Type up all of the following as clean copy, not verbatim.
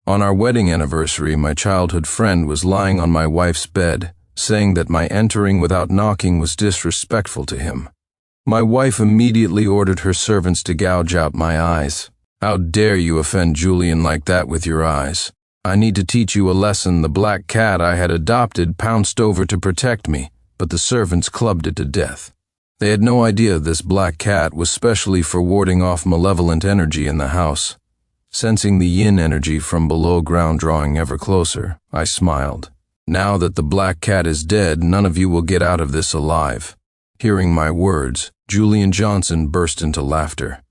On our wedding anniversary, my childhood friend was lying on my wife's bed, saying that my entering without knocking was disrespectful to him. My wife immediately ordered her servants to gouge out my eyes. "How dare you offend Julian like that with your eyes? I need to teach you a lesson." The black cat I had adopted pounced over to protect me, but the servants clubbed it to death. They had no idea this black cat was specially for warding off malevolent energy in the house. Sensing the yin energy from below ground drawing ever closer, I smiled. "Now that the black cat is dead, none of you will get out of this alive." Hearing my words, Julian Johnson burst into laughter.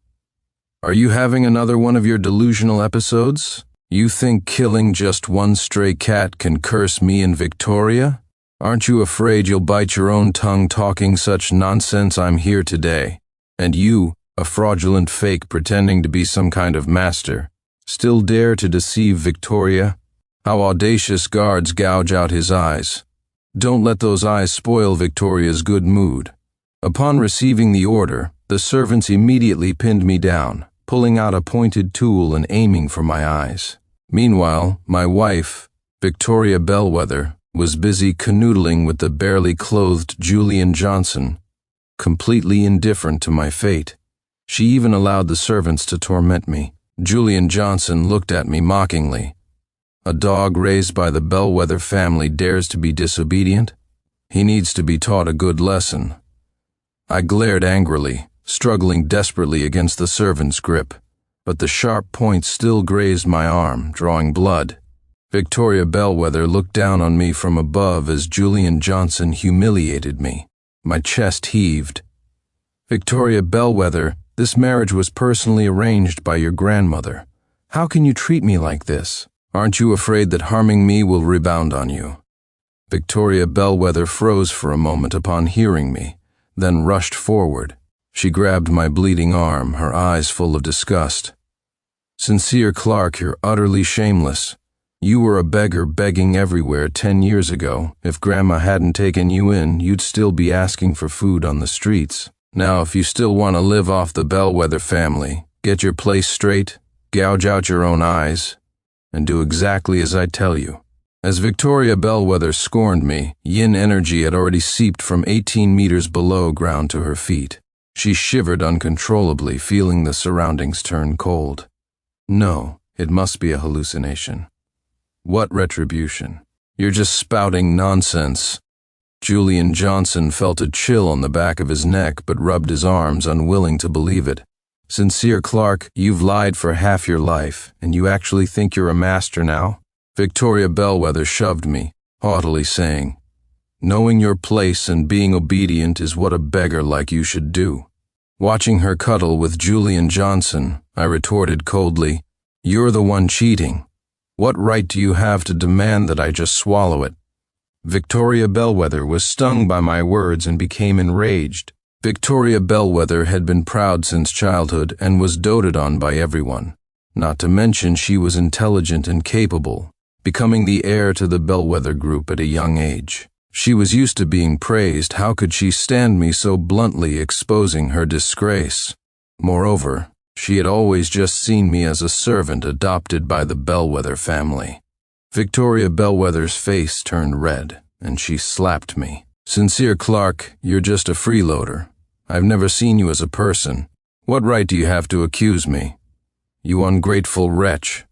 "Are you having another one of your delusional episodes? You think killing just one stray cat can curse me and Victoria? Aren't you afraid you'll bite your own tongue talking such nonsense? I'm here today. And you, a fraudulent fake pretending to be some kind of master, still dare to deceive Victoria? How audacious!" Guards gouge out his eyes. Don't let those eyes spoil Victoria's good mood. Upon receiving the order, the servants immediately pinned me down, pulling out a pointed tool and aiming for my eyes. Meanwhile, my wife, Victoria Bellwether, was busy canoodling with the barely clothed Julian Johnson, completely indifferent to my fate. She even allowed the servants to torment me. Julian Johnson looked at me mockingly. "A dog raised by the Bellwether family dares to be disobedient? He needs to be taught a good lesson." I glared angrily, struggling desperately against the servant's grip, but the sharp point still grazed my arm, drawing blood. Victoria Bellwether looked down on me from above as Julian Johnson humiliated me. My chest heaved. "Victoria Bellwether, this marriage was personally arranged by your grandmother. How can you treat me like this? Aren't you afraid that harming me will rebound on you?" Victoria Bellwether froze for a moment upon hearing me, then rushed forward. She grabbed my bleeding arm, her eyes full of disgust. "Sincere Clark, you're utterly shameless. You were a beggar begging everywhere 10 years ago. If Grandma hadn't taken you in, you'd still be asking for food on the streets. Now, if you still want to live off the Bellwether family, get your place straight, gouge out your own eyes, and do exactly as I tell you." As Victoria Bellwether scorned me, yin energy had already seeped from 18 meters below ground to her feet. She shivered uncontrollably, feeling the surroundings turn cold. No, it must be a hallucination. What retribution? You're just spouting nonsense. Julian Johnson felt a chill on the back of his neck but rubbed his arms, unwilling to believe it. "Sincere Clark, you've lied for half your life, and you actually think you're a master now?" Victoria Bellwether shoved me, haughtily saying, "Knowing your place and being obedient is what a beggar like you should do." Watching her cuddle with Julian Johnson, I retorted coldly, "You're the one cheating. What right do you have to demand that I just swallow it?" Victoria Bellwether was stung by my words and became enraged. Victoria Bellwether had been proud since childhood and was doted on by everyone. Not to mention she was intelligent and capable, becoming the heir to the Bellwether group at a young age. She was used to being praised. How could she stand me so bluntly exposing her disgrace? Moreover, she had always just seen me as a servant adopted by the Bellwether family. Victoria Bellwether's face turned red, and she slapped me. "Sincere Clark, you're just a freeloader. I've never seen you as a person. What right do you have to accuse me? You ungrateful wretch."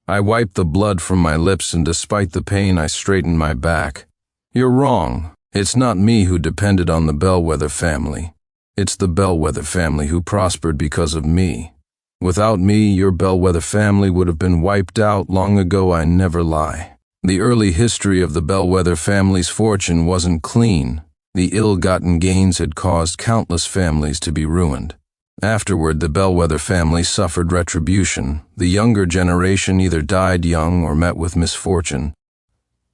I wiped the blood from my lips, and despite the pain I straightened my back. "You're wrong. It's not me who depended on the Bellwether family. It's the Bellwether family who prospered because of me. Without me, your Bellwether family would have been wiped out long ago. I never lie." The early history of the Bellwether family's fortune wasn't clean. The ill-gotten gains had caused countless families to be ruined. Afterward, the Bellwether family suffered retribution. The younger generation either died young or met with misfortune.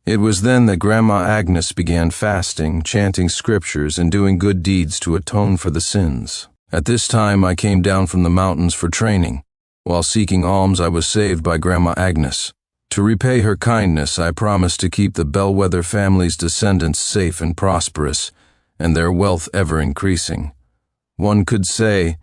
It was then that Grandma Agnes began fasting, chanting scriptures, and doing good deeds to atone for the sins. At this time, I came down from the mountains for training. While seeking alms, I was saved by Grandma Agnes. To repay her kindness, I promised to keep the Bellwether family's descendants safe and prosperous, and their wealth ever increasing. One could say,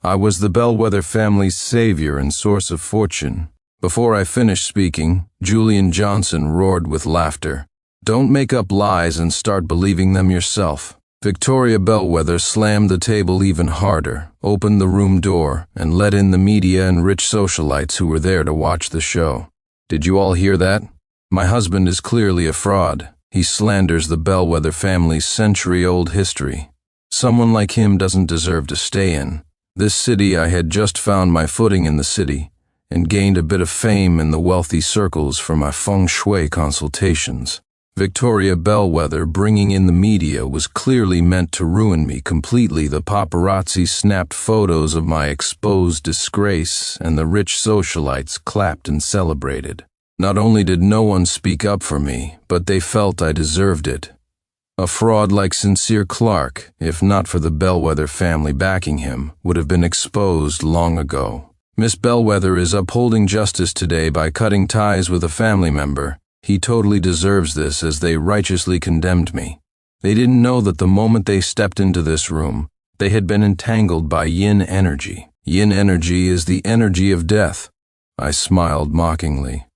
I was the Bellwether family's savior and source of fortune. Before I finished speaking, Julian Johnson roared with laughter. Don't make up lies and start believing them yourself. Victoria Bellwether slammed the table even harder, opened the room door, and let in the media and rich socialites who were there to watch the show. Did you all hear that? My husband is clearly a fraud. He slanders the Bellwether family's century-old history. Someone like him doesn't deserve to stay in. This city, I had just found my footing in the city, and gained a bit of fame in the wealthy circles for my feng shui consultations. Victoria Bellwether bringing in the media was clearly meant to ruin me completely. The paparazzi snapped photos of my exposed disgrace, and the rich socialites clapped and celebrated. Not only did no one speak up for me, but they felt I deserved it. A fraud like Sincere Clark, if not for the Bellwether family backing him, would have been exposed long ago. Miss Bellwether is upholding justice today by cutting ties with a family member. He totally deserves this, as they righteously condemned me. They didn't know that the moment they stepped into this room, they had been entangled by yin energy. Yin energy is the energy of death. I smiled mockingly.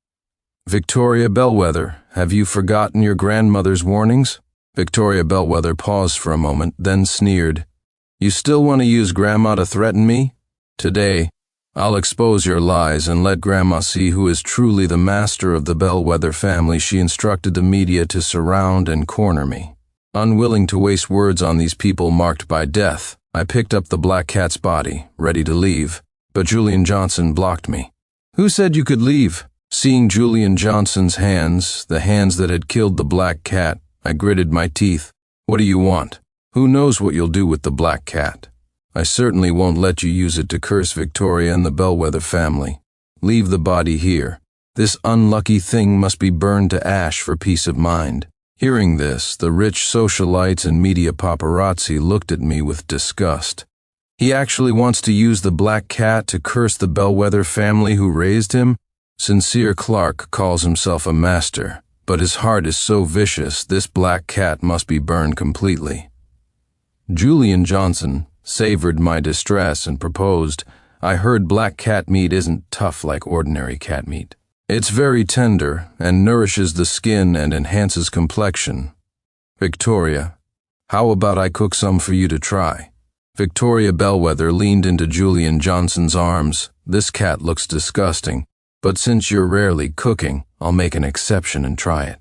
Victoria Bellwether, have you forgotten your grandmother's warnings? Victoria Bellwether paused for a moment, then sneered. You still want to use Grandma to threaten me? Today, I'll expose your lies and let Grandma see who is truly the master of the Bellwether family. She instructed the media to surround and corner me. Unwilling to waste words on these people marked by death, I picked up the black cat's body, ready to leave, but Julian Johnson blocked me. Who said you could leave? Seeing Julian Johnson's hands, the hands that had killed the black cat, I gritted my teeth. What do you want? Who knows what you'll do with the black cat? I certainly won't let you use it to curse Victoria and the Bellwether family. Leave the body here. This unlucky thing must be burned to ash for peace of mind. Hearing this, the rich socialites and media paparazzi looked at me with disgust. He actually wants to use the black cat to curse the Bellwether family who raised him? Sincere Clark calls himself a master, but his heart is so vicious this black cat must be burned completely. Julian Johnson savored my distress and proposed, I heard black cat meat isn't tough like ordinary cat meat. It's very tender and nourishes the skin and enhances complexion. Victoria, how about I cook some for you to try? Victoria Bellwether leaned into Julian Johnson's arms. This cat looks disgusting, but since you're rarely cooking, I'll make an exception and try it.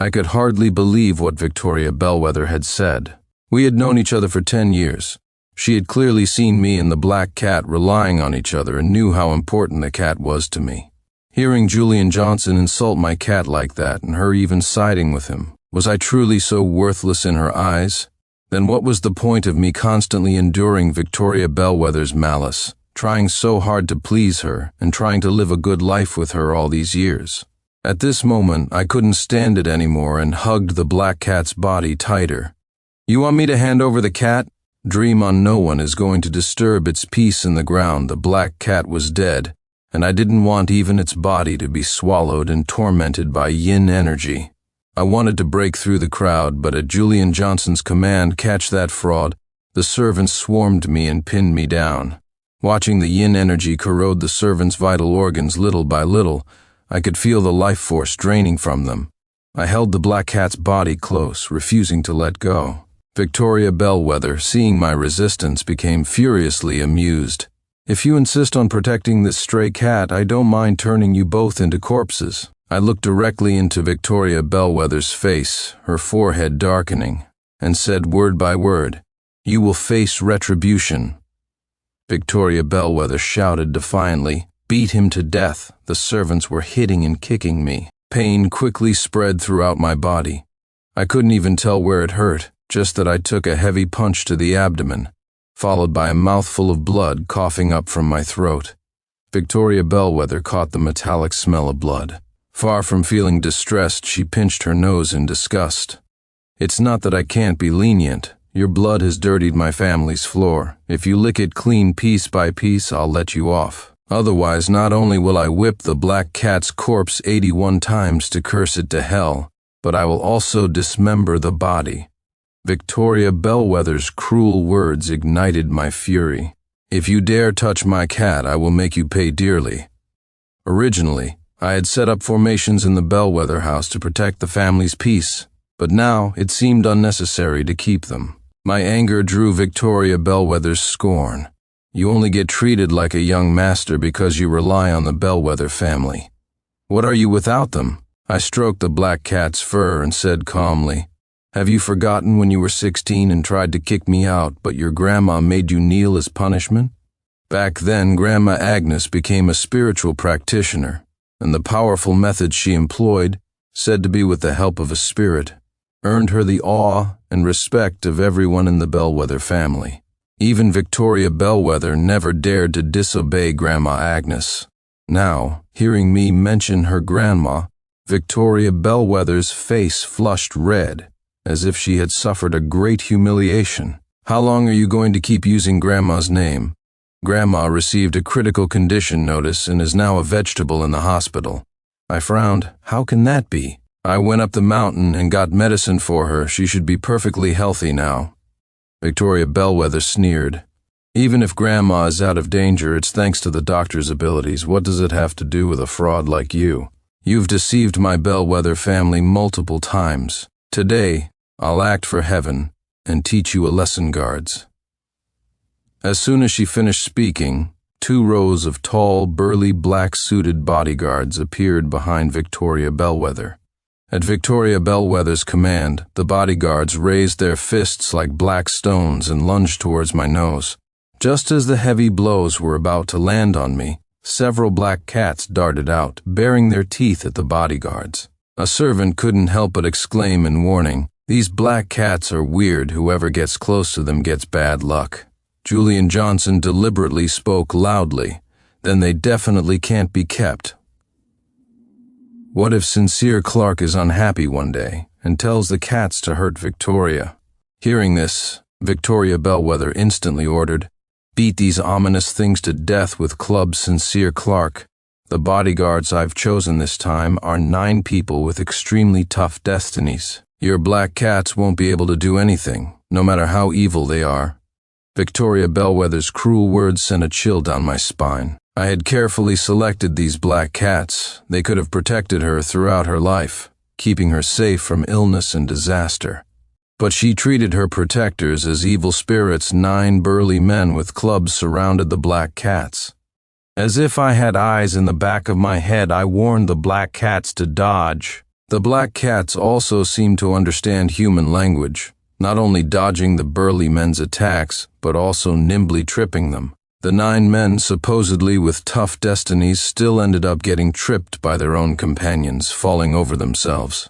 I could hardly believe what Victoria Bellwether had said. We had known each other for 10 years. She had clearly seen me and the black cat relying on each other and knew how important the cat was to me. Hearing Julian Johnson insult my cat like that and her even siding with him, was I truly so worthless in her eyes? Then what was the point of me constantly enduring Victoria Bellwether's malice, trying so hard to please her and trying to live a good life with her all these years? At this moment, I couldn't stand it anymore and hugged the black cat's body tighter. You want me to hand over the cat? Dream on no one is going to disturb its peace in the ground. The black cat was dead, and I didn't want even its body to be swallowed and tormented by yin energy. I wanted to break through the crowd, but at Julian Johnson's command, catch that fraud, the servants swarmed me and pinned me down. Watching the yin energy corrode the servants' vital organs little by little, I could feel the life force draining from them. I held the black cat's body close, refusing to let go. Victoria Bellwether, seeing my resistance, became furiously amused. If you insist on protecting this stray cat, I don't mind turning you both into corpses. I looked directly into Victoria Bellwether's face, her forehead darkening, and said word by word, You will face retribution. Victoria Bellwether shouted defiantly, Beat him to death. The servants were hitting and kicking me. Pain quickly spread throughout my body. I couldn't even tell where it hurt, just that I took a heavy punch to the abdomen, followed by a mouthful of blood coughing up from my throat. Victoria Bellwether caught the metallic smell of blood. Far from feeling distressed, she pinched her nose in disgust. It's not that I can't be lenient. Your blood has dirtied my family's floor. If you lick it clean piece by piece, I'll let you off. Otherwise, not only will I whip the black cat's corpse 81 times to curse it to hell, but I will also dismember the body. Victoria Bellwether's cruel words ignited my fury. If you dare touch my cat, I will make you pay dearly. Originally, I had set up formations in the Bellwether house to protect the family's peace, but now it seemed unnecessary to keep them. My anger drew Victoria Bellwether's scorn. You only get treated like a young master because you rely on the Bellwether family. What are you without them? I stroked the black cat's fur and said calmly, "Have you forgotten when you were 16 and tried to kick me out, but your grandma made you kneel as punishment? Back then, Grandma Agnes became a spiritual practitioner, and the powerful method she employed, said to be with the help of a spirit, earned her the awe and respect of everyone in the Bellwether family. Even Victoria Bellwether never dared to disobey Grandma Agnes. Now, hearing me mention her grandma, Victoria Bellwether's face flushed red, as if she had suffered a great humiliation. How long are you going to keep using Grandma's name? Grandma received a critical condition notice and is now a vegetable in the hospital." I frowned. How can that be? I went up the mountain and got medicine for her. She should be perfectly healthy now. Victoria Bellwether sneered. Even if Grandma is out of danger, it's thanks to the doctor's abilities. What does it have to do with a fraud like you? You've deceived my Bellwether family multiple times. Today, I'll act for heaven and teach you a lesson, guards. As soon as she finished speaking, 2 rows of tall, burly, black-suited bodyguards appeared behind Victoria Bellwether. At Victoria Bellwether's command, the bodyguards raised their fists like black stones and lunged towards my nose. Just as the heavy blows were about to land on me, several black cats darted out, baring their teeth at the bodyguards. A servant couldn't help but exclaim in warning, "These black cats are weird. Whoever gets close to them gets bad luck." Julian Johnson deliberately spoke loudly. "Then they definitely can't be kept." What if Sincere Clark is unhappy one day and tells the cats to hurt Victoria? Hearing this, Victoria Bellwether instantly ordered, "Beat these ominous things to death with clubs, Sincere Clark." The bodyguards I've chosen this time are 9 people with extremely tough destinies. Your black cats won't be able to do anything, no matter how evil they are. Victoria Bellwether's cruel words sent a chill down my spine. I had carefully selected these black cats. They could have protected her throughout her life, keeping her safe from illness and disaster. But she treated her protectors as evil spirits. 9 burly men with clubs surrounded the black cats. As if I had eyes in the back of my head, I warned the black cats to dodge. The black cats also seemed to understand human language, not only dodging the burly men's attacks, but also nimbly tripping them. The 9 men, supposedly with tough destinies, still ended up getting tripped by their own companions, falling over themselves.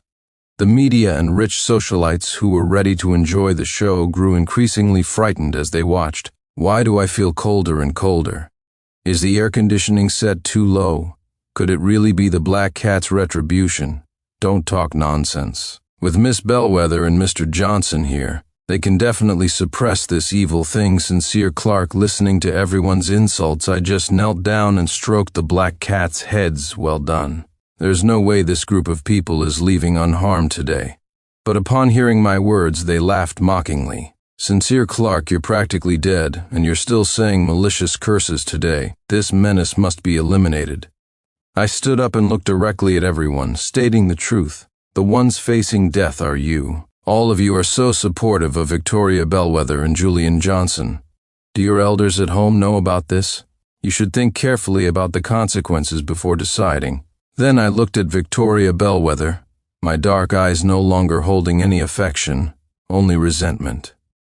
The media and rich socialites who were ready to enjoy the show grew increasingly frightened as they watched. Why do I feel colder and colder? Is the air conditioning set too low? Could it really be the black cat's retribution? Don't talk nonsense. With Miss Bellwether and Mr. Johnson here, they can definitely suppress this evil thing. Sincere Clark, listening to everyone's insults, I just knelt down and stroked the black cats' heads. Well done. There's no way this group of people is leaving unharmed today. But upon hearing my words, they laughed mockingly. Sincere Clark, you're practically dead, and you're still saying malicious curses today. This menace must be eliminated. I stood up and looked directly at everyone, stating the truth. The ones facing death are you. All of you are so supportive of Victoria Bellwether and Julian Johnson. Do your elders at home know about this? You should think carefully about the consequences before deciding. Then I looked at Victoria Bellwether, my dark eyes no longer holding any affection, only resentment.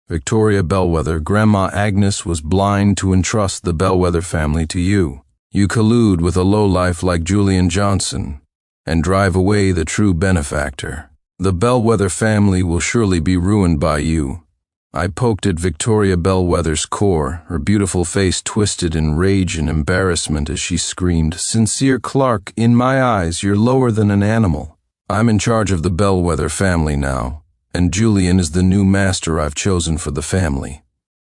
Victoria Bellwether, Grandma Agnes was blind to entrust the Bellwether family to you. You collude with a lowlife like Julian Johnson and drive away the true benefactor. The Bellwether family will surely be ruined by you. I poked at Victoria Bellwether's core, her beautiful face twisted in rage and embarrassment as she screamed, "Sincere Clark, in my eyes, you're lower than an animal. I'm in charge of the Bellwether family now, and Julian is the new master I've chosen for the family."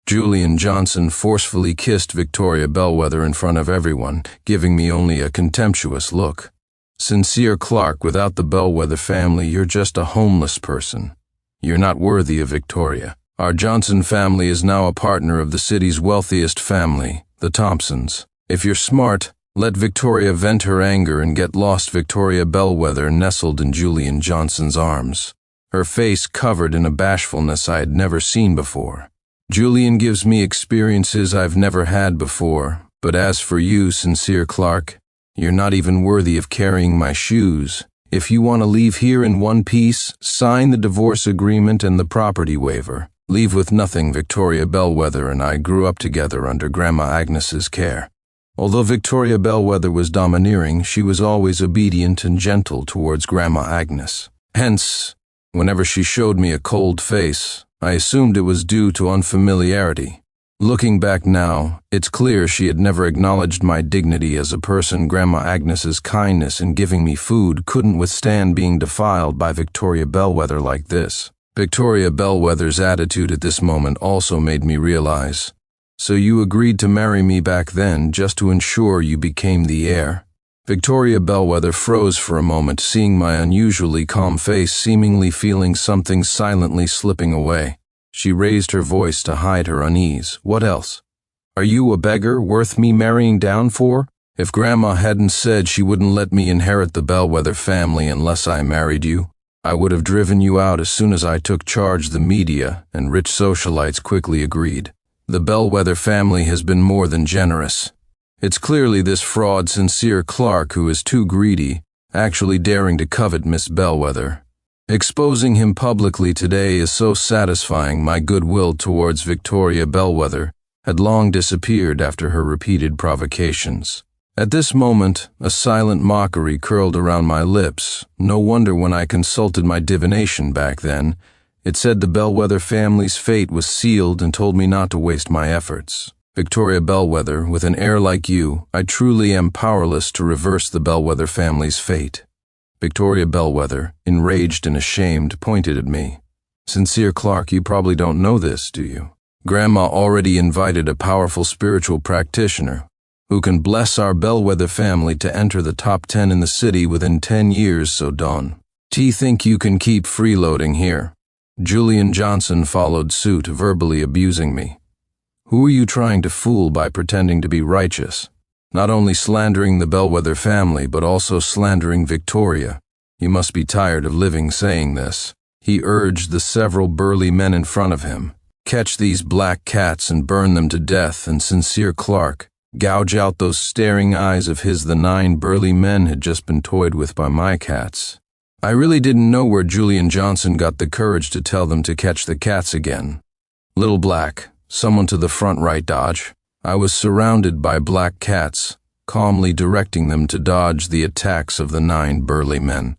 Julian Johnson forcefully kissed Victoria Bellwether in front of everyone, giving me only a contemptuous look. "Sincere Clark, without the Bellwether family, you're just a homeless person. You're not worthy of Victoria. Our Johnson family is now a partner of the city's wealthiest family, the Thompsons. If you're smart, Let Victoria vent her anger and get lost. Victoria Bellwether nestled in Julian Johnson's arms, her face covered in a bashfulness I had never seen before. Julian gives me experiences I've never had before, but as for you, Sincere Clark, you're not even worthy of carrying my shoes. If you want to leave here in one piece, sign the divorce agreement and the property waiver. Leave with nothing. Victoria Bellwether and I grew up together under Grandma Agnes's care. Although Victoria Bellwether was domineering, she was always obedient and gentle towards Grandma Agnes. Hence, whenever she showed me a cold face, I assumed it was due to unfamiliarity. Looking back now, it's clear she had never acknowledged my dignity as a person. Grandma Agnes's kindness in giving me food couldn't withstand being defiled by Victoria Bellwether like this. Victoria Bellwether's attitude at this moment also made me realize, so you agreed to marry me back then just to ensure you became the heir? Victoria Bellwether froze for a moment, seeing my unusually calm face, seemingly feeling something silently slipping away. She raised her voice to hide her unease. What else? Are you a beggar worth me marrying down for? If Grandma hadn't said she wouldn't let me inherit the Bellwether family unless I married you, I would have driven you out as soon as I took charge. The media and rich socialites quickly agreed. The Bellwether family has been more than generous. It's clearly this fraud Sincere Clark who is too greedy, actually daring to covet Miss Bellwether. Exposing him publicly today is so satisfying. My goodwill towards Victoria Bellwether had long disappeared after her repeated provocations. At this moment, a silent mockery curled around my lips. No wonder when I consulted my divination back then, it said the Bellwether family's fate was sealed and told me not to waste my efforts. Victoria Bellwether, with an heir like you, I truly am powerless to reverse the Bellwether family's fate. Victoria Bellwether, enraged and ashamed, pointed at me. Sincere Clark, you probably don't know this, do you? Grandma already invited a powerful spiritual practitioner who can bless our Bellwether family to enter the top 10 in the city within 10 years, so don't think you can keep freeloading here. Julian Johnson followed suit, verbally abusing me. Who are you trying to fool by pretending to be righteous? Not only slandering the Bellwether family, but also slandering Victoria. You must be tired of living saying this. He urged the several burly men in front of him. Catch these black cats and burn them to death. And Sincere Clark, gouge out those staring eyes of his. The 9 burly men had just been toyed with by my cats. I really didn't know where Julian Johnson got the courage to tell them to catch the cats again. Little Black, someone to the front right, dodge. I was surrounded by black cats, calmly directing them to dodge the attacks of the 9 burly men.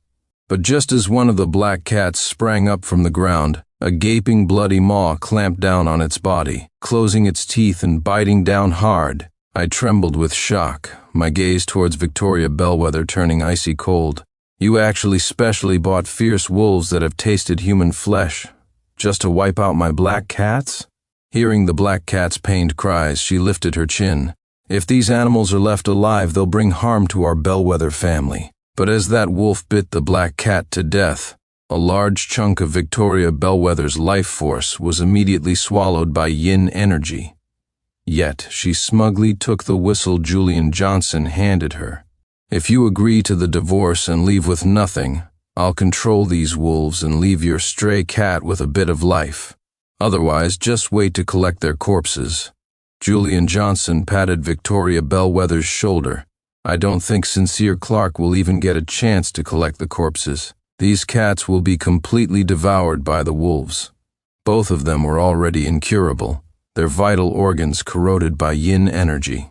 But just as one of the black cats sprang up from the ground, a gaping bloody maw clamped down on its body, closing its teeth and biting down hard. I trembled with shock, my gaze towards Victoria Bellwether turning icy cold. You actually specially bought fierce wolves that have tasted human flesh, just to wipe out my black cats? Hearing the black cat's pained cries, she lifted her chin. If these animals are left alive, they'll bring harm to our Bellwether family. But as that wolf bit the black cat to death, a large chunk of Victoria Bellwether's life force was immediately swallowed by yin energy. Yet she smugly took the whistle Julian Johnson handed her. If you agree to the divorce and leave with nothing, I'll control these wolves and leave your stray cat with a bit of life. Otherwise, just wait to collect their corpses. Julian Johnson patted Victoria Bellwether's shoulder. I don't think Sincere Clark will even get a chance to collect the corpses. These cats will be completely devoured by the wolves. Both of them were already incurable, their vital organs corroded by yin energy.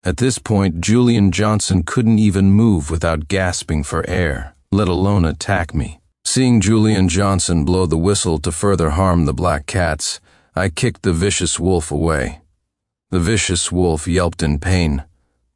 At this point, Julian Johnson couldn't even move without gasping for air, let alone attack me. Seeing Julian Johnson blow the whistle to further harm the black cats, I kicked the vicious wolf away. The vicious wolf yelped in pain.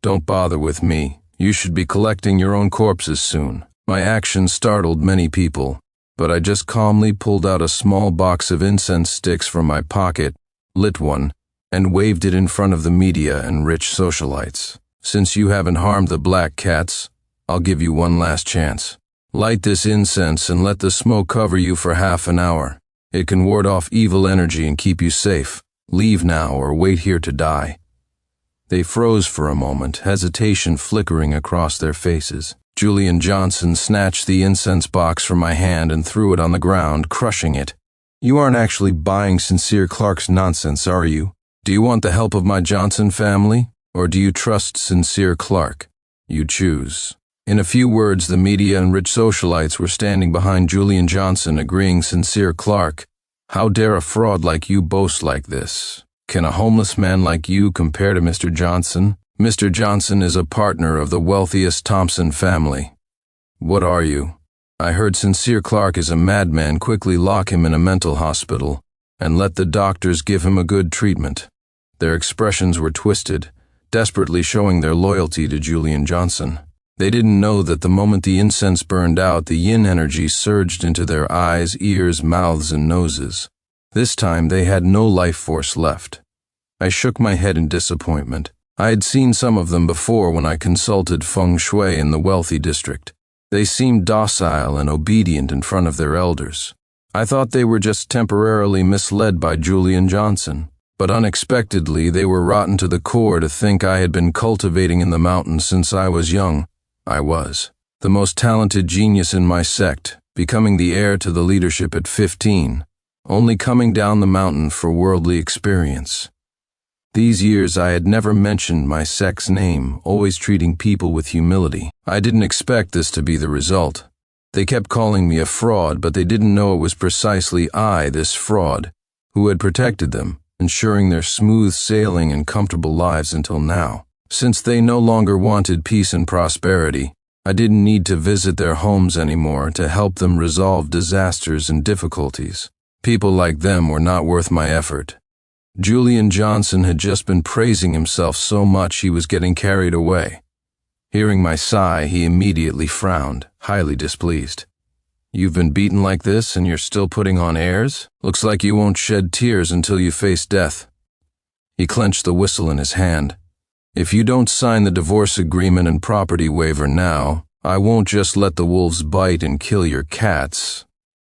Don't bother with me. You should be collecting your own corpses soon. My action startled many people, but I just calmly pulled out a small box of incense sticks from my pocket, lit one, and waved it in front of the media and rich socialites. Since you haven't harmed the black cats, I'll give you one last chance. Light this incense and let the smoke cover you for half an hour. It can ward off evil energy and keep you safe. Leave now or wait here to die. They froze for a moment, hesitation flickering across their faces. Julian Johnson snatched the incense box from my hand and threw it on the ground, crushing it. "You aren't actually buying Sincere Clark's nonsense, are you? Do you want the help of my Johnson family, or do you trust Sincere Clark? You choose." In a few words, the media and rich socialites were standing behind Julian Johnson, agreeing Sincere Clark. "How dare a fraud like you boast like this? Can a homeless man like you compare to Mr. Johnson? Mr. Johnson is a partner of the wealthiest Thompson family." "What are you?" "I heard Sincere Clark is a madman. Quickly lock him in a mental hospital and let the doctors give him a good treatment." Their expressions were twisted, desperately showing their loyalty to Julian Johnson. They didn't know that the moment the incense burned out, the yin energy surged into their eyes, ears, mouths, and noses. This time they had no life force left. I shook my head in disappointment. I had seen some of them before when I consulted feng shui in the wealthy district. They seemed docile and obedient in front of their elders. I thought they were just temporarily misled by Julian Johnson. But unexpectedly, they were rotten to the core to think I had been cultivating in the mountains since I was young. I was. The most talented genius in my sect, becoming the heir to the leadership at 15, only coming down the mountain for worldly experience. These years I had never mentioned my sect's name, always treating people with humility. I didn't expect this to be the result. They kept calling me a fraud, but they didn't know it was precisely I, this fraud, who had protected them, ensuring their smooth sailing and comfortable lives until now. Since they no longer wanted peace and prosperity, I didn't need to visit their homes anymore to help them resolve disasters and difficulties. People like them were not worth my effort. Julian Johnson had just been praising himself so much he was getting carried away. Hearing my sigh, he immediately frowned, highly displeased. "You've been beaten like this and you're still putting on airs? Looks like you won't shed tears until you face death." He clenched the whistle in his hand. "If you don't sign the divorce agreement and property waiver now, I won't just let the wolves bite and kill your cats,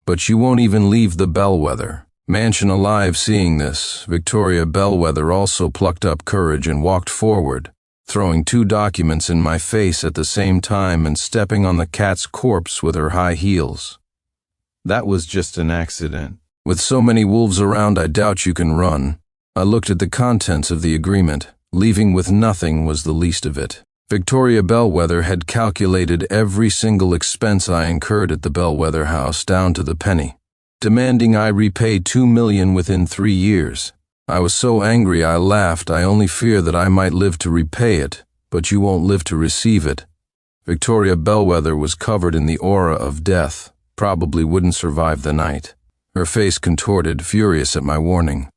but you won't even leave the Bellwether." Mansion alive seeing this, Victoria Bellwether also plucked up courage and walked forward, throwing 2 documents in my face at the same time and stepping on the cat's corpse with her high heels. "That was just an accident. With so many wolves around, I doubt you can run." I looked at the contents of the agreement. Leaving with nothing was the least of it. Victoria Bellwether had calculated every single expense I incurred at the Bellwether house down to the penny, demanding I repay $2 million within 3 years. I was so angry I laughed. "I only fear that I might live to repay it, but you won't live to receive it." Victoria Bellwether was covered in the aura of death, probably wouldn't survive the night. Her face contorted, furious at my warning.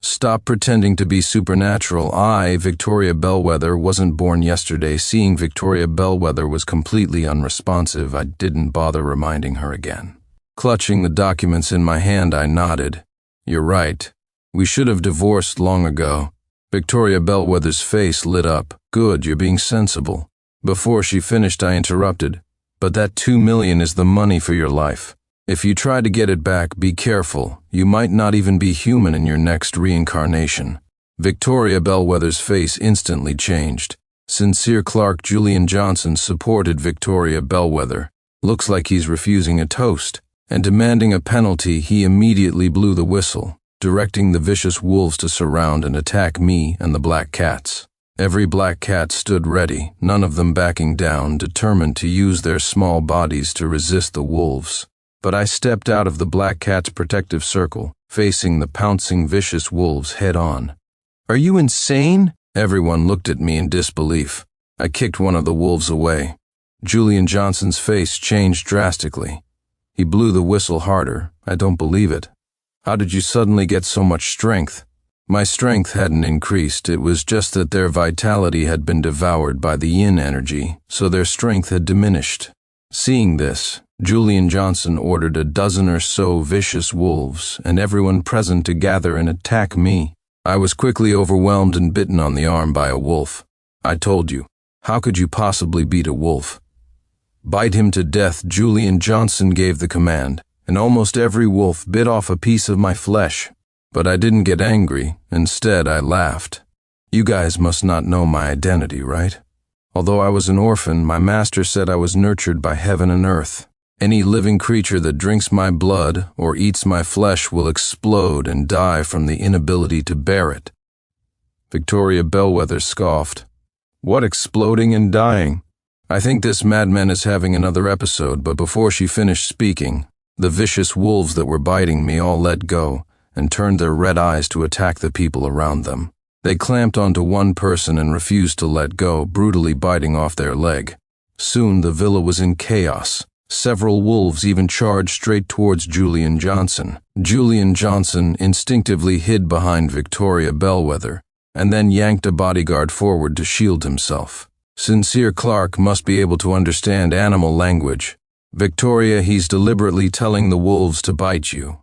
"Stop pretending to be supernatural. I, Victoria Bellwether, wasn't born yesterday." Seeing Victoria Bellwether was completely unresponsive, I didn't bother reminding her again. Clutching the documents in my hand, I nodded. "You're right. We should have divorced long ago." Victoria Bellwether's face lit up. "Good, you're being sensible." Before she finished, I interrupted. "But that $2 million is the money for your life. If you try to get it back, be careful. You might not even be human in your next reincarnation." Victoria Bellwether's face instantly changed. Sincere Clark Julian Johnson supported Victoria Bellwether. "Looks like he's refusing a toast." And demanding a penalty, he immediately blew the whistle, directing the vicious wolves to surround and attack me and the black cats. Every black cat stood ready, none of them backing down, determined to use their small bodies to resist the wolves. But I stepped out of the black cat's protective circle, facing the pouncing vicious wolves head on. "Are you insane?" Everyone looked at me in disbelief. I kicked one of the wolves away. Julian Johnson's face changed drastically. He blew the whistle harder. "I don't believe it. How did you suddenly get so much strength?" My strength hadn't increased. It was just that their vitality had been devoured by the yin energy, so their strength had diminished. Seeing this, Julian Johnson ordered a dozen or so vicious wolves and everyone present to gather and attack me. I was quickly overwhelmed and bitten on the arm by a wolf. "I told you. How could you possibly beat a wolf?" "Bite him to death," Julian Johnson gave the command, and almost every wolf bit off a piece of my flesh. But I didn't get angry. Instead, I laughed. You guys must not know my identity, right? Although I was an orphan, my master said I was nurtured by heaven and earth. Any living creature that drinks my blood or eats my flesh will explode and die from the inability to bear it. Victoria Bellwether scoffed. What exploding and dying? I think this madman is having another episode, but before she finished speaking, the vicious wolves that were biting me all let go and turned their red eyes to attack the people around them. They clamped onto one person and refused to let go, brutally biting off their leg. Soon the villa was in chaos. Several wolves even charged straight towards Julian Johnson. Julian Johnson instinctively hid behind Victoria Bellwether and then yanked a bodyguard forward to shield himself. Sincere Clark must be able to understand animal language. Victoria, he's deliberately telling the wolves to bite you.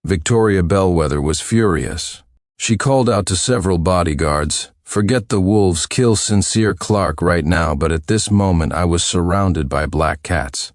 Victoria Bellwether was furious. She called out to several bodyguards, forget the wolves, kill Sincere Clark right now, but at this moment I was surrounded by black cats.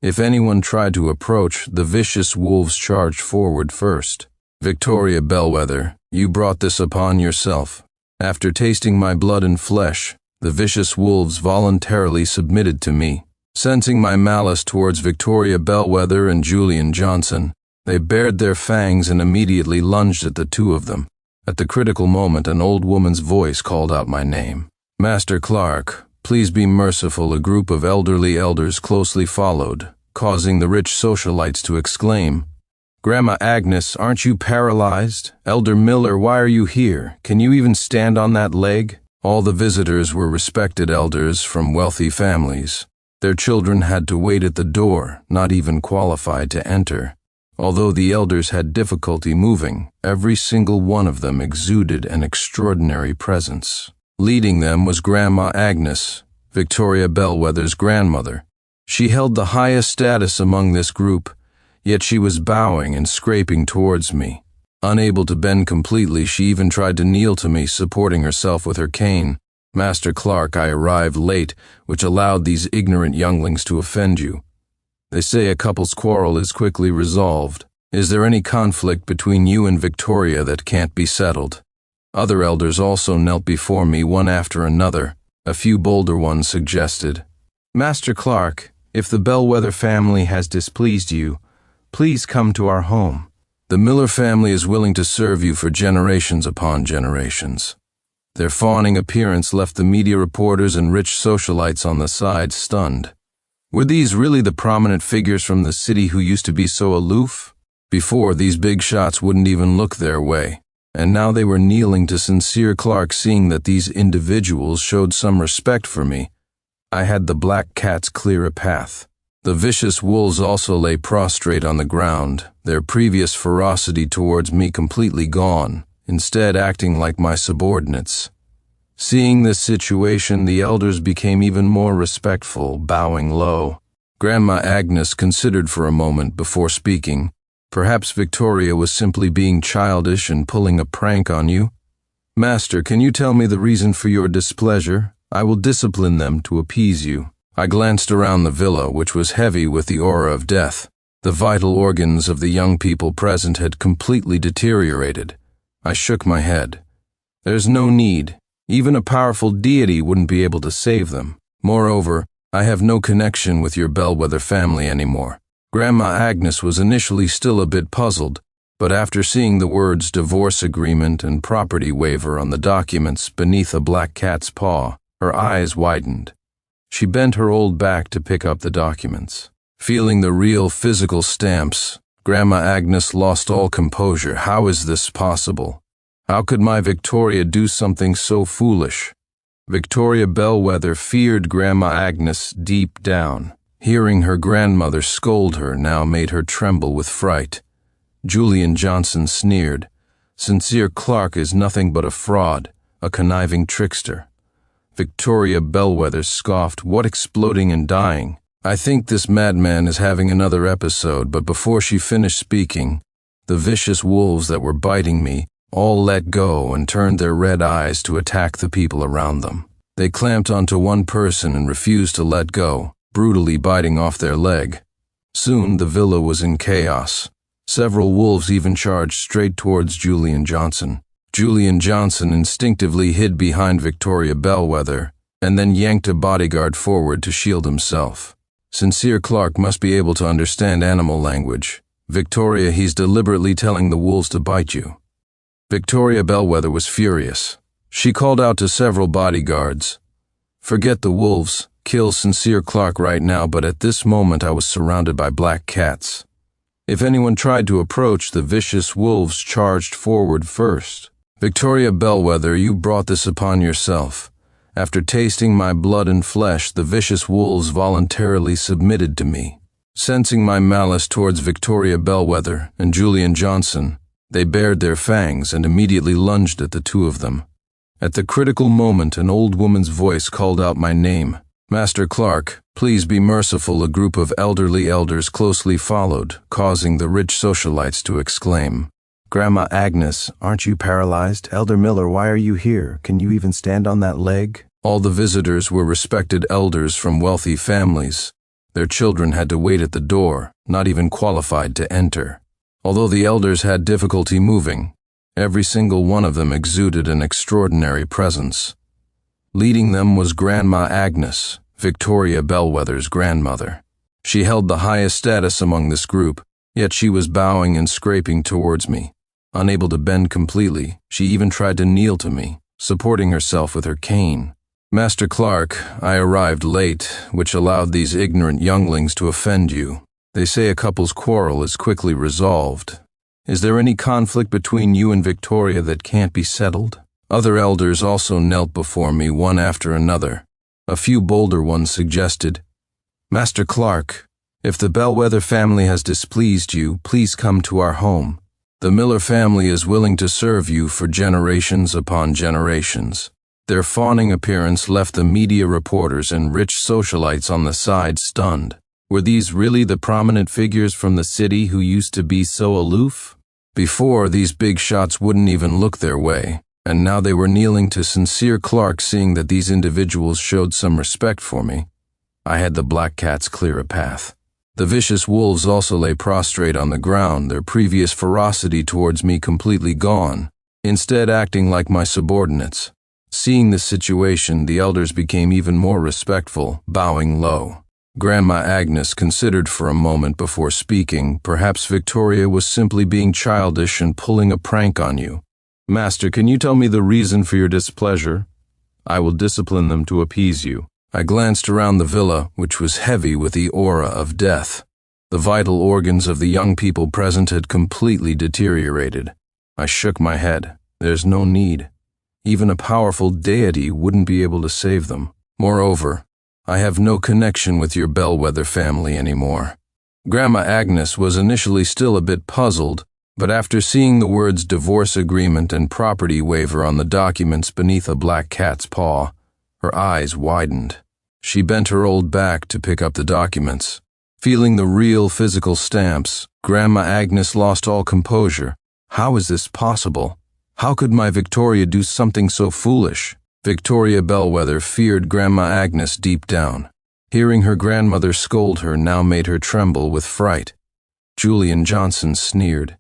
If anyone tried to approach, the vicious wolves charged forward first. Victoria Bellwether, you brought this upon yourself. After tasting my blood and flesh, the vicious wolves voluntarily submitted to me. Sensing my malice towards Victoria Bellwether and Julian Johnson, they bared their fangs and immediately lunged at the two of them. At the critical moment, an old woman's voice called out my name. Master Clark, please be merciful. A group of elderly elders closely followed, causing the rich socialites to exclaim, Grandma Agnes, aren't you paralyzed? Elder Miller, why are you here? Can you even stand on that leg? All the visitors were respected elders from wealthy families. Their children had to wait at the door, not even qualified to enter. Although the elders had difficulty moving, every single one of them exuded an extraordinary presence. Leading them was Grandma Agnes, Victoria Bellwether's grandmother. She held the highest status among this group, yet she was bowing and scraping towards me. Unable to bend completely, she even tried to kneel to me, supporting herself with her cane. Master Clark, I arrived late, which allowed these ignorant younglings to offend you. They say a couple's quarrel is quickly resolved. Is there any conflict between you and Victoria that can't be settled? Other elders also knelt before me, one after another. A few bolder ones suggested, Master Clark, if the Bellwether family has displeased you, please come to our home. The Miller family is willing to serve you for generations upon generations. Their fawning appearance left the media reporters and rich socialites on the side stunned. Were these really the prominent figures from the city who used to be so aloof? Before, these big shots wouldn't even look their way, and now they were kneeling to Sincere Clark. Seeing that these individuals showed some respect for me, I had the black cats clear a path. The vicious wolves also lay prostrate on the ground, their previous ferocity towards me completely gone, instead acting like my subordinates. Seeing this situation, the elders became even more respectful, bowing low. Grandma Agnes considered for a moment before speaking. Perhaps Victoria was simply being childish and pulling a prank on you. Master, can you tell me the reason for your displeasure? I will discipline them to appease you. I glanced around the villa, which was heavy with the aura of death. The vital organs of the young people present had completely deteriorated. I shook my head. There's no need. Even a powerful deity wouldn't be able to save them. Moreover, I have no connection with your Bellwether family anymore. Grandma Agnes was initially still a bit puzzled, but after seeing the words divorce agreement and property waiver on the documents beneath a black cat's paw, her eyes widened. She bent her old back to pick up the documents. Feeling the real physical stamps, Grandma Agnes lost all composure. How is this possible? How could my Victoria do something so foolish? Victoria Bellwether feared Grandma Agnes deep down. Hearing her grandmother scold her now made her tremble with fright. Julian Johnson sneered. Sincere Clark is nothing but a fraud, a conniving trickster. Victoria Bellwether scoffed, what exploding and dying? I think this madman is having another episode, but before she finished speaking, the vicious wolves that were biting me all let go and turned their red eyes to attack the people around them. They clamped onto one person and refused to let go, brutally biting off their leg. Soon the villa was in chaos. Several wolves even charged straight towards Julian Johnson. Julian Johnson instinctively hid behind Victoria Bellwether and then yanked a bodyguard forward to shield himself. Sincere Clark must be able to understand animal language. Victoria, he's deliberately telling the wolves to bite you. Victoria Bellwether was furious. She called out to several bodyguards. Forget the wolves. Kill Sincere Clark right now, but at this moment I was surrounded by black cats. If anyone tried to approach, the vicious wolves charged forward first. Victoria Bellwether, you brought this upon yourself. After tasting my blood and flesh, the vicious wolves voluntarily submitted to me. Sensing my malice towards Victoria Bellwether and Julian Johnson, they bared their fangs and immediately lunged at the two of them. At the critical moment, an old woman's voice called out my name. Master Clark, please be merciful. A group of elderly elders closely followed, causing the rich socialites to exclaim, Grandma Agnes, aren't you paralyzed? Elder Miller, why are you here? Can you even stand on that leg? All the visitors were respected elders from wealthy families. Their children had to wait at the door, not even qualified to enter. Although the elders had difficulty moving, every single one of them exuded an extraordinary presence. Leading them was Grandma Agnes, Victoria Bellwether's grandmother. She held the highest status among this group, yet she was bowing and scraping towards me. Unable to bend completely, she even tried to kneel to me, supporting herself with her cane. Master Clark, I arrived late, which allowed these ignorant younglings to offend you. They say a couple's quarrel is quickly resolved. Is there any conflict between you and Victoria that can't be settled? Other elders also knelt before me, one after another. A few bolder ones suggested, Master Clark, if the Bellwether family has displeased you, please come to our home. The Miller family is willing to serve you for generations upon generations. Their fawning appearance left the media reporters and rich socialites on the side stunned. Were these really the prominent figures from the city who used to be so aloof? Before, these big shots wouldn't even look their way. And now they were kneeling to Sincere Clark. Seeing that these individuals showed some respect for me, I had the black cats clear a path. The vicious wolves also lay prostrate on the ground, their previous ferocity towards me completely gone, instead acting like my subordinates. Seeing this situation, the elders became even more respectful, bowing low. Grandma Agnes considered for a moment before speaking. Perhaps Victoria was simply being childish and pulling a prank on you. Master, can you tell me the reason for your displeasure? I will discipline them to appease you. I glanced around the villa, which was heavy with the aura of death. The vital organs of the young people present had completely deteriorated. I shook my head. There's no need. Even a powerful deity wouldn't be able to save them. Moreover, I have no connection with your Bellwether family anymore. Grandma Agnes was initially still a bit puzzled, but after seeing the words divorce agreement and property waiver on the documents beneath a black cat's paw, her eyes widened. She bent her old back to pick up the documents. Feeling the real physical stamps, Grandma Agnes lost all composure. How is this possible? How could my Victoria do something so foolish? Victoria Bellwether feared Grandma Agnes deep down. Hearing her grandmother scold her now made her tremble with fright. Julian Johnson sneered.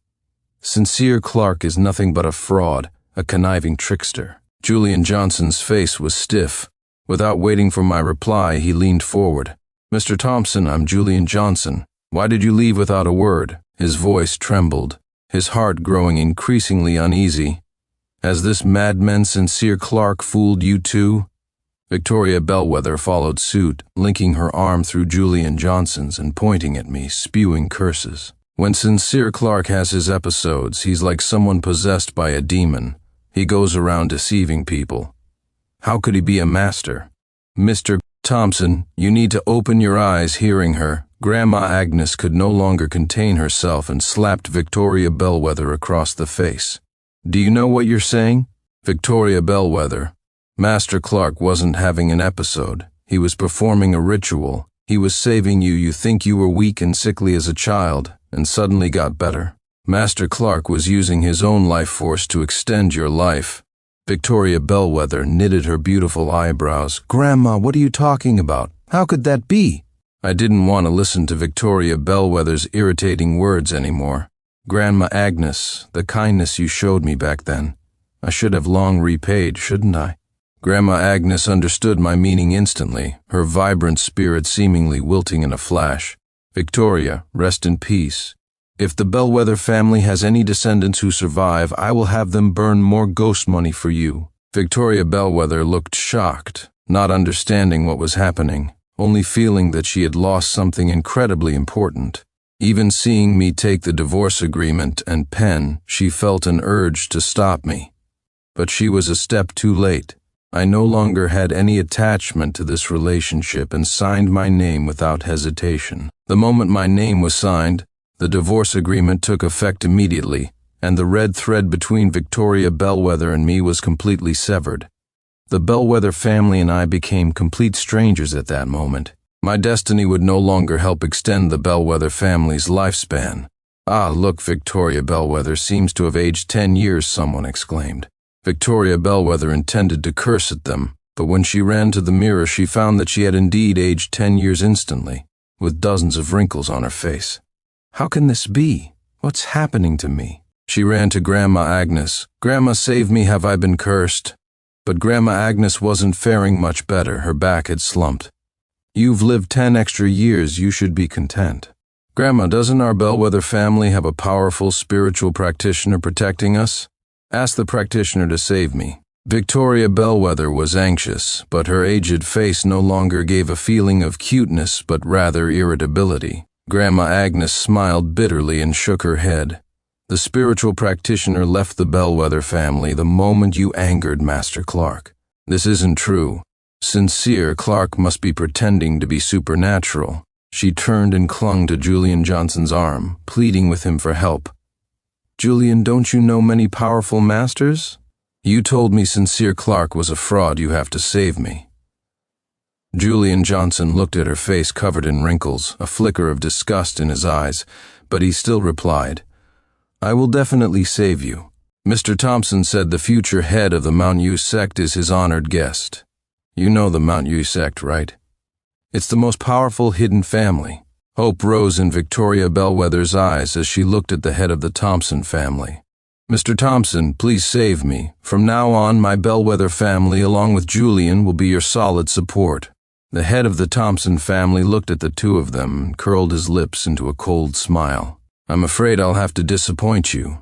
Sincere Clark is nothing but a fraud, a conniving trickster. Julian Johnson's face was stiff. Without waiting for my reply, he leaned forward. Mr. Thompson, I'm Julian Johnson. Why did you leave without a word? His voice trembled, his heart growing increasingly uneasy. Has this madman Sincere Clark fooled you too? Victoria Bellwether followed suit, linking her arm through Julian Johnson's and pointing at me, spewing curses. When Sincere Clark has his episodes, he's like someone possessed by a demon. He goes around deceiving people. How could he be a master? Mr. Thompson, you need to open your eyes. Hearing her, Grandma Agnes could no longer contain herself and slapped Victoria Bellwether across the face. Do you know what you're saying? Victoria Bellwether, Master Clark wasn't having an episode. He was performing a ritual. He was saving you. You think you were weak and sickly as a child, and suddenly got better. Master Clark was using his own life force to extend your life. Victoria Bellwether knitted her beautiful eyebrows. Grandma, what are you talking about? How could that be? I didn't want to listen to Victoria Bellwether's irritating words anymore. Grandma Agnes, the kindness you showed me back then, I should have long repaid, shouldn't I? Grandma Agnes understood my meaning instantly, her vibrant spirit seemingly wilting in a flash. Victoria, rest in peace. If the Bellwether family has any descendants who survive, I will have them burn more ghost money for you. Victoria Bellwether looked shocked, not understanding what was happening, only feeling that she had lost something incredibly important. Even seeing me take the divorce agreement and pen, she felt an urge to stop me. But she was a step too late. I no longer had any attachment to this relationship and signed my name without hesitation. The moment my name was signed, the divorce agreement took effect immediately, and the red thread between Victoria Bellwether and me was completely severed. The Bellwether family and I became complete strangers at that moment. My destiny would no longer help extend the Bellwether family's lifespan. Ah, look, Victoria Bellwether seems to have aged 10 years, someone exclaimed. Victoria Bellwether intended to curse at them, but when she ran to the mirror she found that she had indeed aged 10 years instantly, with dozens of wrinkles on her face. How can this be? What's happening to me? She ran to Grandma Agnes. Grandma, save me, have I been cursed? But Grandma Agnes wasn't faring much better, her back had slumped. You've lived 10 extra years, you should be content. Grandma, doesn't our Bellwether family have a powerful spiritual practitioner protecting us? Ask the practitioner to save me. Victoria Bellwether was anxious, but her aged face no longer gave a feeling of cuteness but rather irritability. Grandma Agnes smiled bitterly and shook her head. The spiritual practitioner left the Bellwether family the moment you angered Master Clark. This isn't true. Sincere Clark must be pretending to be supernatural. She turned and clung to Julian Johnson's arm, pleading with him for help. Julian, don't you know many powerful masters? You told me Sincere Clark was a fraud. You have to save me. Julian Johnson looked at her face covered in wrinkles, a flicker of disgust in his eyes, but he still replied, I will definitely save you. Mr. Thompson said the future head of the Mount Yu sect is his honored guest. You know the Mount Yu sect, right? It's the most powerful hidden family. Hope rose in Victoria Bellwether's eyes as she looked at the head of the Thompson family. Mr. Thompson, please save me. From now on, my Bellwether family, along with Julian, will be your solid support. The head of the Thompson family looked at the two of them and curled his lips into a cold smile. I'm afraid I'll have to disappoint you.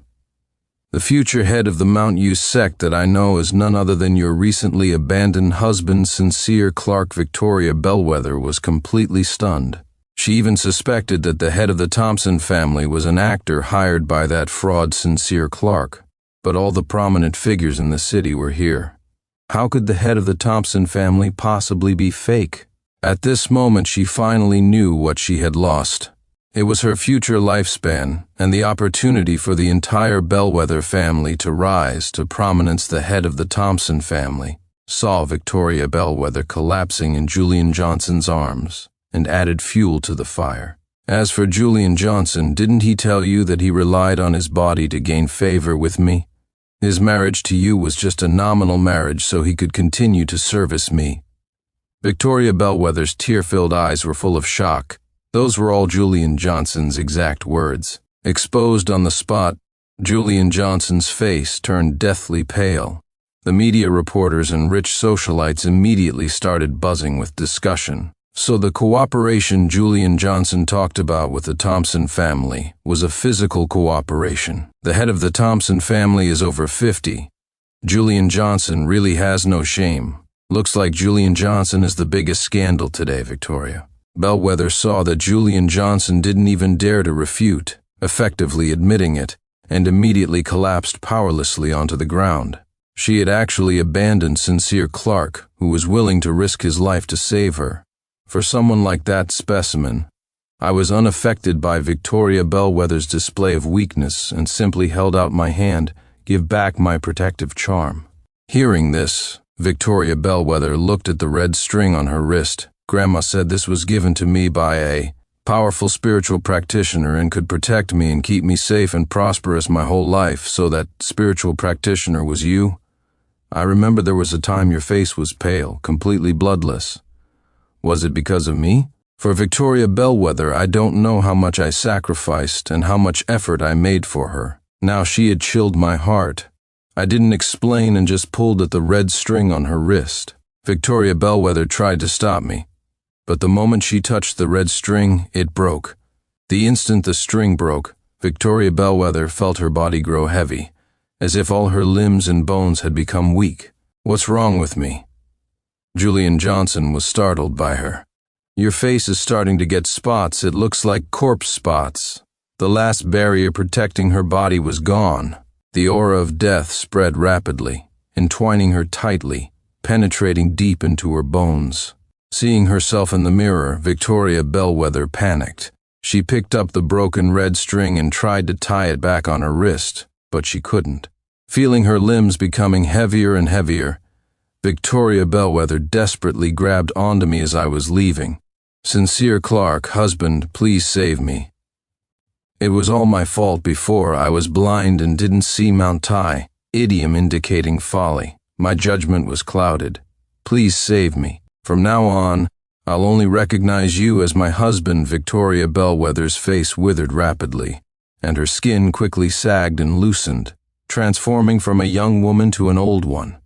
The future head of the Mount Yu sect that I know is none other than your recently abandoned husband, Sincere Clark. Victoria Bellwether was completely stunned. She even suspected that the head of the Thompson family was an actor hired by that fraud Sincere Clark. But all the prominent figures in the city were here. How could the head of the Thompson family possibly be fake? At this moment she finally knew what she had lost. It was her future lifespan and the opportunity for the entire Bellwether family to rise to prominence. The head of the Thompson family saw Victoria Bellwether collapsing in Julian Johnson's arms and added fuel to the fire. As for Julian Johnson, didn't he tell you that he relied on his body to gain favor with me? His marriage to you was just a nominal marriage so he could continue to service me. Victoria Bellwether's tear-filled eyes were full of shock. Those were all Julian Johnson's exact words. Exposed on the spot, Julian Johnson's face turned deathly pale. The media reporters and rich socialites immediately started buzzing with discussion. So the cooperation Julian Johnson talked about with the Thompson family was a physical cooperation. The head of the Thompson family is over 50. Julian Johnson really has no shame. Looks like Julian Johnson is the biggest scandal today, Victoria. Bellwether saw that Julian Johnson didn't even dare to refute, effectively admitting it, and immediately collapsed powerlessly onto the ground. She had actually abandoned Sincere Clark, who was willing to risk his life to save her. For someone like that specimen, I was unaffected by Victoria Bellwether's display of weakness and simply held out my hand, give back my protective charm. Hearing this, Victoria Bellwether looked at the red string on her wrist. Grandma said this was given to me by a powerful spiritual practitioner and could protect me and keep me safe and prosperous my whole life, so that spiritual practitioner was you? I remember there was a time your face was pale, completely bloodless. Was it because of me? For Victoria Bellwether, I don't know how much I sacrificed and how much effort I made for her. Now she had chilled my heart. I didn't explain and just pulled at the red string on her wrist. Victoria Bellwether tried to stop me, but the moment she touched the red string, it broke. The instant the string broke, Victoria Bellwether felt her body grow heavy, as if all her limbs and bones had become weak. "What's wrong with me?" Julian Johnson was startled by her. "Your face is starting to get spots. It looks like corpse spots." The last barrier protecting her body was gone. The aura of death spread rapidly, entwining her tightly, penetrating deep into her bones. Seeing herself in the mirror, Victoria Bellwether panicked. She picked up the broken red string and tried to tie it back on her wrist, but she couldn't. Feeling her limbs becoming heavier and heavier, Victoria Bellwether desperately grabbed onto me as I was leaving. "Sincere Clark, husband, please save me. It was all my fault before. I was blind and didn't see Mount Tai," idiom indicating folly. "My judgment was clouded. Please save me. From now on, I'll only recognize you as my husband." Victoria Bellwether's face withered rapidly, and her skin quickly sagged and loosened, transforming from a young woman to an old one.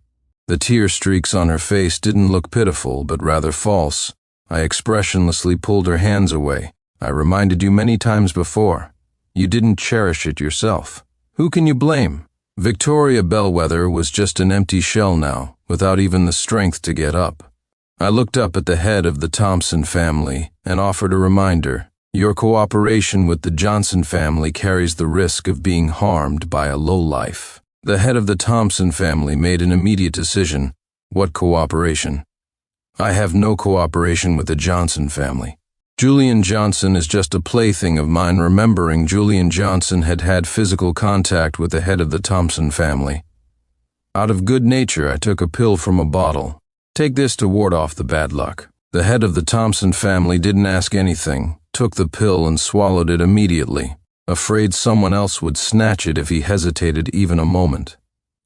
The tear streaks on her face didn't look pitiful, but rather false. I expressionlessly pulled her hands away. "I reminded you many times before. You didn't cherish it yourself. Who can you blame?" Victoria Bellwether was just an empty shell now, without even the strength to get up. I looked up at the head of the Thompson family and offered a reminder. "Your cooperation with the Johnson family carries the risk of being harmed by a lowlife." The head of the Thompson family made an immediate decision. "What cooperation?" "I have no cooperation with the Johnson family. Julian Johnson is just a plaything of mine." Remembering Julian Johnson had had physical contact with the head of the Thompson family. Out of good nature, I took a pill from a bottle. "Take this to ward off the bad luck." The head of the Thompson family didn't ask anything, took the pill and swallowed it immediately, afraid someone else would snatch it if he hesitated even a moment.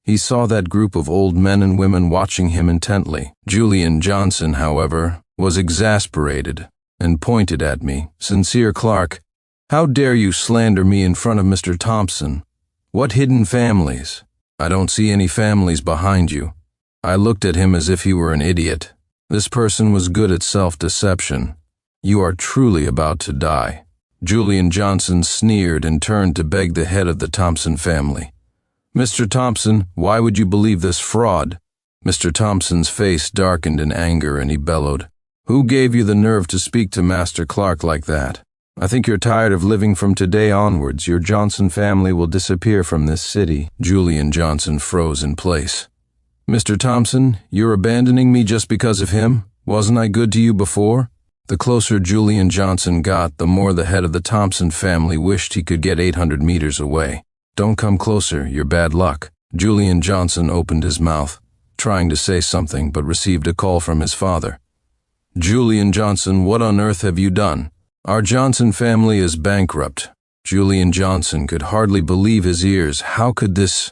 He saw that group of old men and women watching him intently. Julian Johnson, however, was exasperated and pointed at me. "Sincere Clark, how dare you slander me in front of Mr. Thompson? What hidden families? I don't see any families behind you." I looked at him as if he were an idiot. This person was good at self-deception. "You are truly about to die." Julian Johnson sneered and turned to beg the head of the Thompson family. "Mr. Thompson, why would you believe this fraud?" Mr. Thompson's face darkened in anger and he bellowed, "Who gave you the nerve to speak to Master Clark like that? I think you're tired of living. From today onwards, your Johnson family will disappear from this city." Julian Johnson froze in place. "Mr. Thompson, you're abandoning me just because of him? Wasn't I good to you before?" The closer Julian Johnson got, the more the head of the Thompson family wished he could get 800 meters away. "Don't come closer, you're bad luck." Julian Johnson opened his mouth, trying to say something, but received a call from his father. "Julian Johnson, what on earth have you done? Our Johnson family is bankrupt." Julian Johnson could hardly believe his ears. How could this?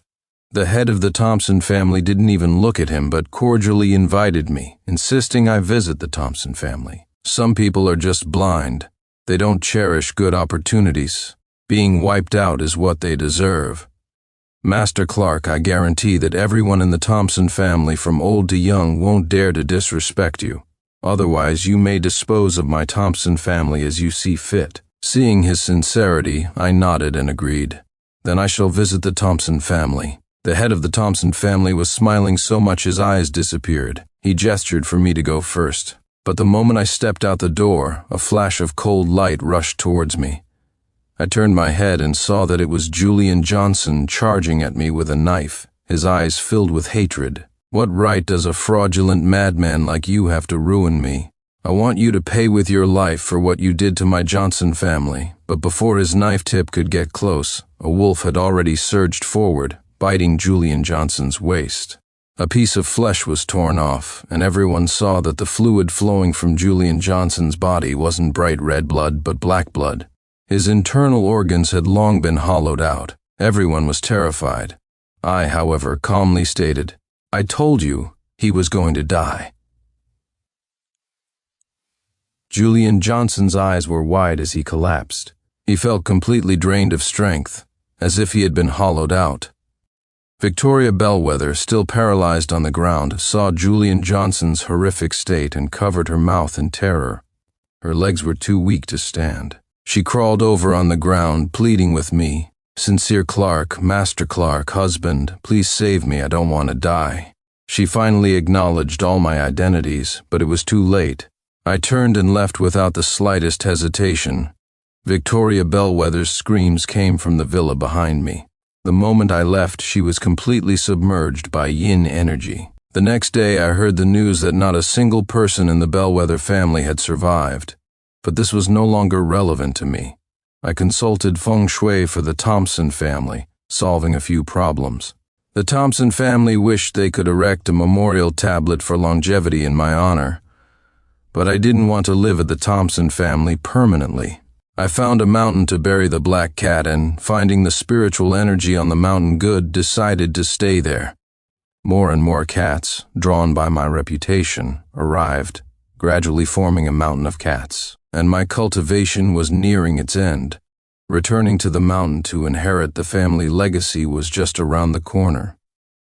The head of the Thompson family didn't even look at him, but cordially invited me, insisting I visit the Thompson family. "Some people are just blind. They don't cherish good opportunities. Being wiped out is what they deserve. Master Clark, I guarantee that everyone in the Thompson family from old to young won't dare to disrespect you. Otherwise, you may dispose of my Thompson family as you see fit." Seeing his sincerity, I nodded and agreed. "Then I shall visit the Thompson family." The head of the Thompson family was smiling so much his eyes disappeared. He gestured for me to go first. But the moment I stepped out the door, a flash of cold light rushed towards me. I turned my head and saw that it was Julian Johnson charging at me with a knife, his eyes filled with hatred. "What right does a fraudulent madman like you have to ruin me? I want you to pay with your life for what you did to my Johnson family." But before his knife tip could get close, a wolf had already surged forward, biting Julian Johnson's waist. A piece of flesh was torn off, and everyone saw that the fluid flowing from Julian Johnson's body wasn't bright red blood but black blood. His internal organs had long been hollowed out. Everyone was terrified. I, however, calmly stated, "I told you he was going to die." Julian Johnson's eyes were wide as he collapsed. He felt completely drained of strength, as if he had been hollowed out. Victoria Bellwether, still paralyzed on the ground, saw Julian Johnson's horrific state and covered her mouth in terror. Her legs were too weak to stand. She crawled over on the ground, pleading with me. "Sincere Clark, Master Clark, husband, please save me, I don't want to die." She finally acknowledged all my identities, but it was too late. I turned and left without the slightest hesitation. Victoria Bellwether's screams came from the villa behind me. The moment I left, she was completely submerged by yin energy. The next day, I heard the news that not a single person in the Bellwether family had survived. But this was no longer relevant to me. I consulted feng shui for the Thompson family, solving a few problems. The Thompson family wished they could erect a memorial tablet for longevity in my honor. But I didn't want to live at the Thompson family permanently. I found a mountain to bury the black cat and, finding the spiritual energy on the mountain good, decided to stay there. More and more cats, drawn by my reputation, arrived, gradually forming a mountain of cats, and my cultivation was nearing its end. Returning to the mountain to inherit the family legacy was just around the corner.